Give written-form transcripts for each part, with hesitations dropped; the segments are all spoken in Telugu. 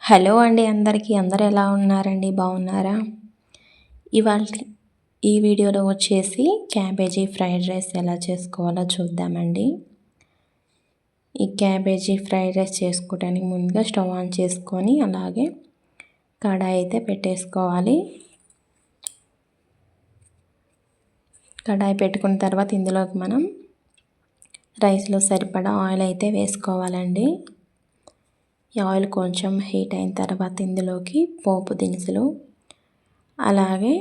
హలో అండి అందరికీ. అందరూ ఎలా ఉన్నారండి? బాగున్నారా? ఇవాల్టి ఈ వీడియోలో వచ్చేసి క్యాబేజీ ఫ్రైడ్ రైస్ ఎలా చేసుకోవాలో చూద్దామండి. ఈ క్యాబేజీ ఫ్రైడ్ రైస్ చేసుకోవడానికి ముందుగా స్టవ్ ఆన్ చేసుకొని అలాగే కడాయి అయితే పెట్టేసుకోవాలి. కడాయి పెట్టుకున్న తర్వాత ఇందులోకి మనం రైస్లో సరిపడా ఆయిల్ అయితే వేసుకోవాలండి. ఈ ఆయిల్ కొంచెం హీట్ అయిన తర్వాత ఇందులోకి పోపు దినుసులు అలాగే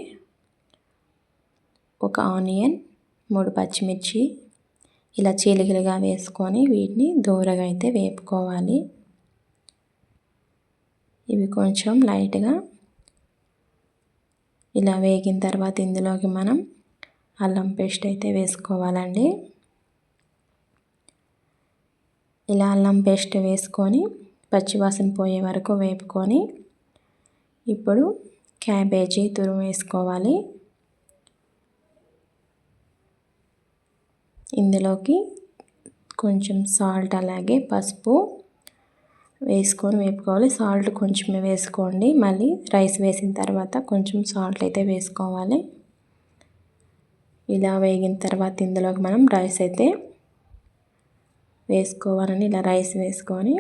ఒక ఆనియన్ 3 పచ్చిమిర్చి ఇలా చీలికలుగా వేసుకొని వీటిని దూరగా అయితే వేపుకోవాలి. ఇవి కొంచెం లైట్గా ఇలా వేగిన తర్వాత ఇందులోకి మనం అల్లం పేస్ట్ అయితే వేసుకోవాలండి. ఇలా అల్లం పేస్ట్ వేసుకొని పచ్చివాసన పోయే వరకు వేపుకొని ఇప్పుడు క్యాబేజీ తురుము వేసుకోవాలి. ఇందులోకి కొంచెం సాల్ట్ అలాగే పసుపు వేసుకొని వేపుకోవాలి. సాల్ట్ కొంచెం వేసుకోండి. మళ్ళీ రైస్ వేసిన తర్వాత కొంచెం సాల్ట్ అయితే వేసుకోవాలి. ఇలా వేగిన తర్వాత ఇందులోకి మనం రైస్ అయితే వేసుకోవాలని ఇలా రైస్ వేసుకొని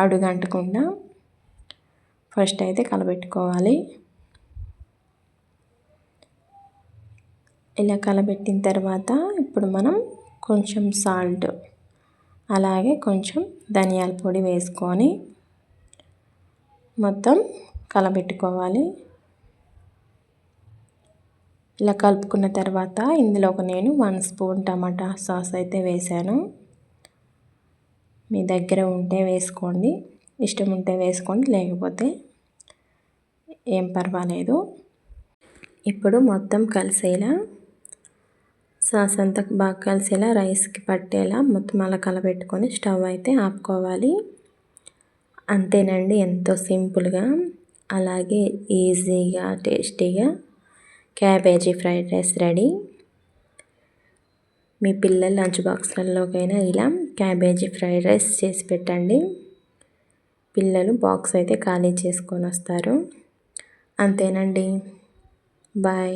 అడుగంటకుండా ఫస్ట్ అయితే కలబెట్టుకోవాలి. ఇలా కలబెట్టిన తర్వాత ఇప్పుడు మనం కొంచెం సాల్ట్ అలాగే కొంచెం ధనియాల పొడి వేసుకొని మొత్తం కలబెట్టుకోవాలి. ఇలా కలుపుకున్న తర్వాత ఇందులోకి నేను 1 స్పూన్ టమాటా సాస్ అయితే వేసాను. మీ దగ్గర ఉంటే వేసుకోండి, ఇష్టం ఉంటే వేసుకోండి, లేకపోతే ఏం పర్వాలేదు. ఇప్పుడు మొత్తం కలిసేలా సాస్ అంతా బాగా కలిసేలా రైస్కి పట్టేలా మొత్తం అలా కలబెట్టుకొని స్టవ్ అయితే ఆపుకోవాలి. అంతేనండి, ఎంతో సింపుల్గా అలాగే ఈజీగా టేస్టీగా క్యాబేజీ ఫ్రైడ్ రైస్ రెడీ. మీ పిల్లల లంచ్ బాక్స్లలోకైనా ఇలా క్యాబేజీ ఫ్రైడ్ రైస్ చేసి పెట్టండి. పిల్లలు బాక్స్ అయితే ఖాళీ చేసుకొని వస్తారు. అంతేనండి, బాయ్.